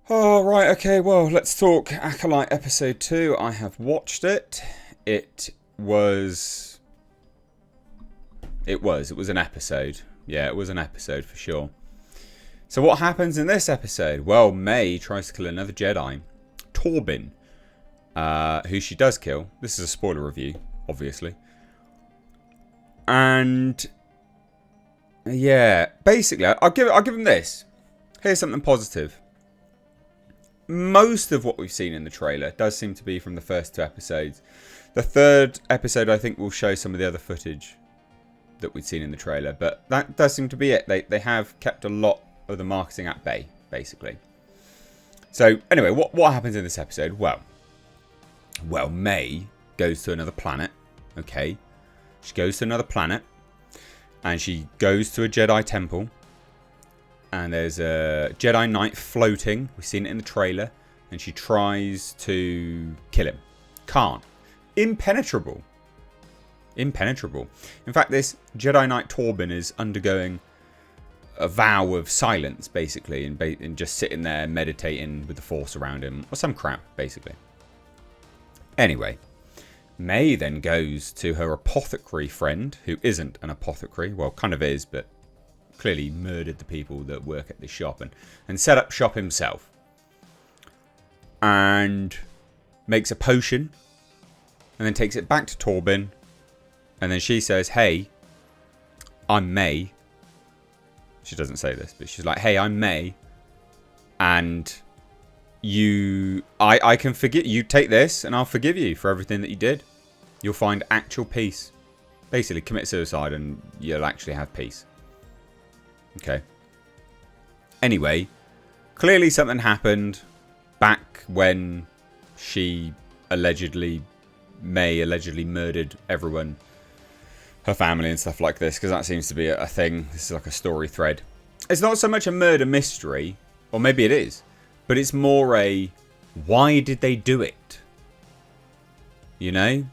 Oh, right, okay, well, let's talk Acolyte Episode 2. I have watched it. It was an episode. Yeah, it was an episode for sure. So what happens in this episode? Well, May tries to kill another Jedi, Torbin, who she does kill. This is a spoiler review, obviously. And yeah, basically, I'll give him this. Here's something positive. Most of what we've seen in the trailer does seem to be from the first two episodes. The third episode, I think, will show some of the other footage that we'd seen in the trailer. But that does seem to be it. They have kept a lot of the marketing at bay, basically. So, anyway, what happens in this episode? Well, May goes to another planet. Okay. She goes to another planet. And she goes to a Jedi temple. And there's a Jedi Knight floating. We've seen it in the trailer. And she tries to kill him. Can't. Impenetrable. Impenetrable. In fact, this Jedi Knight Torbin is undergoing a vow of silence, basically. And just sitting there meditating with the Force around him. Or some crap, basically. Anyway. May then goes to her apothecary friend. Who isn't an apothecary. Well, kind of is, but clearly murdered the people that work at this shop and set up shop himself. And makes a potion. And then takes it back to Torbin. And then she says, hey, I'm May. She doesn't say this, but she's like, hey, I'm May. And I can forgive you. Take this and I'll forgive you for everything that you did. You'll find actual peace. Basically, commit suicide and you'll actually have peace. Okay. Anyway, clearly something happened back when May allegedly murdered everyone, her family and stuff like this, because that seems to be a thing. This is like a story thread. It's not so much a murder mystery, or maybe it is, but it's more a why did they do it? You know?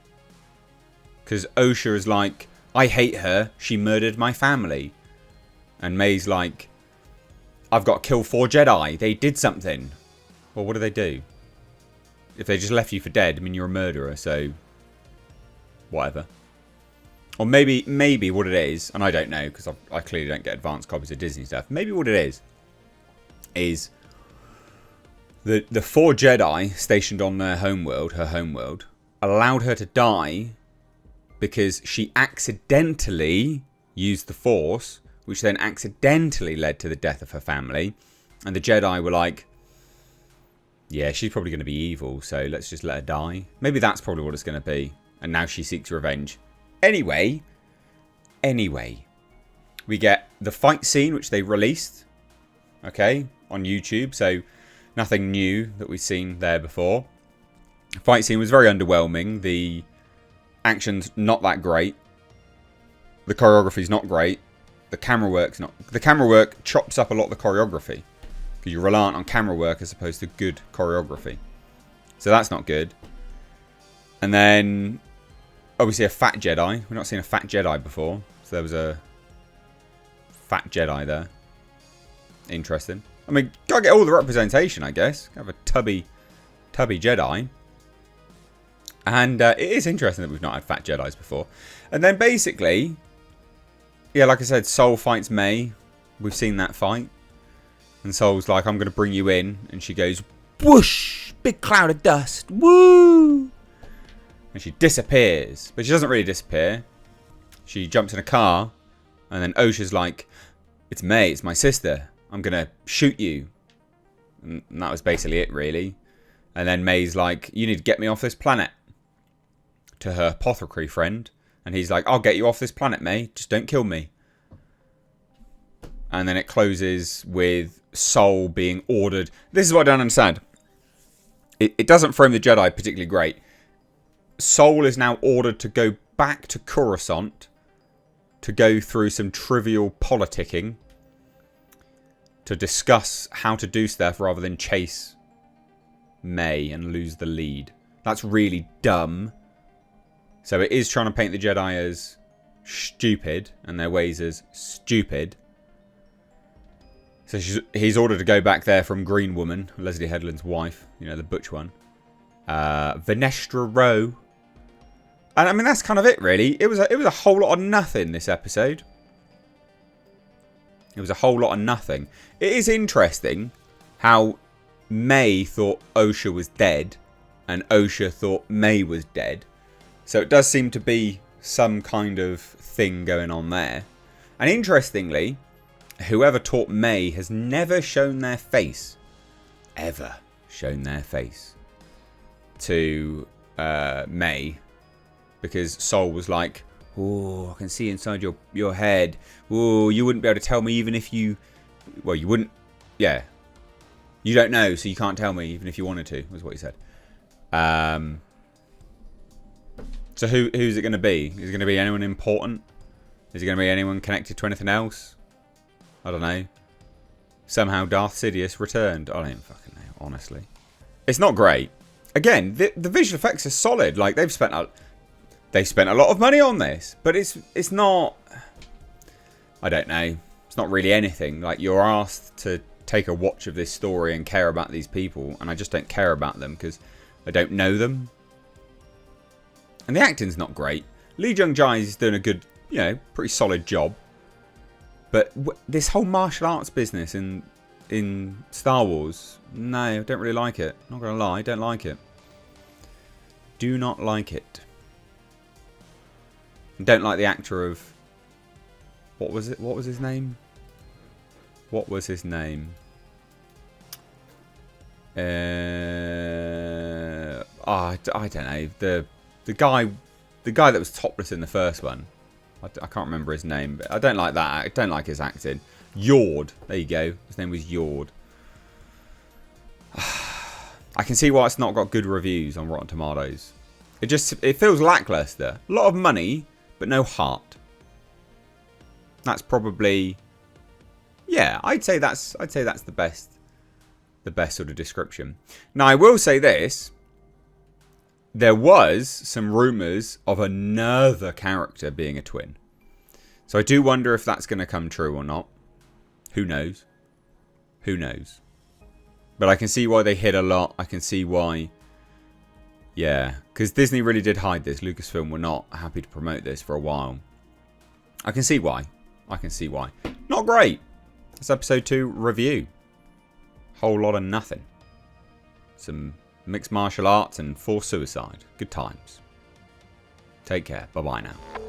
Because Osha is like, I hate her, she murdered my family. And May's like, I've got to kill 4 Jedi. They did something. Well, what do they do? If they just left you for dead, I mean, you're a murderer, so whatever. Or maybe what it is, and I don't know, because I clearly don't get advanced copies of Disney stuff. Maybe what it is the 4 Jedi stationed on their homeworld, her homeworld, allowed her to die because she accidentally used the Force, which then accidentally led to the death of her family. And the Jedi were like, yeah, she's probably going to be evil, so let's just let her die. Maybe that's probably what it's going to be. And now she seeks revenge. Anyway, we get the fight scene, which they released, okay, on YouTube. So nothing new that we've seen there before. The fight scene was very underwhelming. The action's not that great. The choreography's not great. The camera work chops up a lot of the choreography. Because you're reliant on camera work as opposed to good choreography. So that's not good. And then obviously a fat Jedi. We've not seen a fat Jedi before. So there was a fat Jedi there. Interesting. I mean, gotta get all the representation, I guess. Have a tubby Jedi. And it is interesting that we've not had fat Jedis before. And then basically, yeah, like I said, Soul fights May. We've seen that fight. And Soul's like, I'm going to bring you in. And she goes, whoosh, big cloud of dust. Woo! And she disappears. But she doesn't really disappear. She jumps in a car. And then Osha's like, it's May, it's my sister. I'm going to shoot you. And that was basically it, really. And then May's like, you need to get me off this planet. To her apothecary friend. And he's like, I'll get you off this planet, May. Just don't kill me. And then it closes with Soul being ordered. This is what I don't understand. It doesn't frame the Jedi particularly great. Soul is now ordered to go back to Coruscant to go through some trivial politicking to discuss how to do stuff rather than chase May and lose the lead. That's really dumb. So it is trying to paint the Jedi as stupid and their ways as stupid. So So he's ordered to go back there from Green Woman, Leslie Headland's wife. You know, the butch one. Venestra Rowe. And I mean, that's kind of it, really. It was a whole lot of nothing, this episode. It was a whole lot of nothing. It is interesting how May thought Osha was dead and Osha thought May was dead. So it does seem to be some kind of thing going on there. And interestingly, whoever taught May has never shown their face. Ever shown their face to May. Because Sol was like, oh, I can see inside your head. Oh, you wouldn't be able to tell me even if you... Well, you wouldn't... Yeah. You don't know, so you can't tell me even if you wanted to, was what he said. So who's it going to be? Is it going to be anyone important? Is it going to be anyone connected to anything else? I don't know. Somehow Darth Sidious returned. I don't even fucking know, honestly. It's not great. Again, the visual effects are solid. Like, they've spent a lot of money on this, but it's not... I don't know. It's not really anything. Like, you're asked to take a watch of this story and care about these people, and I just don't care about them because I don't know them. And the acting's not great. Lee Jung-jae is doing a good, you know, pretty solid job. But this whole martial arts business in Star Wars, no, I don't really like it. Not gonna lie, don't like it. Do not like it. Don't like the actor of... What was it? What was his name? What was his name? I don't know. The guy that was topless in the first one. I can't remember his name, but I don't like that. I don't like his acting. Yord. There you go. His name was Yord. I can see why it's not got good reviews on Rotten Tomatoes. It feels lackluster. A lot of money, but no heart. That's probably... Yeah, I'd say that's the best sort of description. Now, I will say this. There was some rumours of another character being a twin. So I do wonder if that's going to come true or not. Who knows? Who knows? But I can see why they hid a lot. I can see why... Yeah, because Disney really did hide this. Lucasfilm were not happy to promote this for a while. I can see why. I can see why. Not great. It's episode 2 review. Whole lot of nothing. Some mixed martial arts and forced suicide. Good times. Take care. Bye-bye now.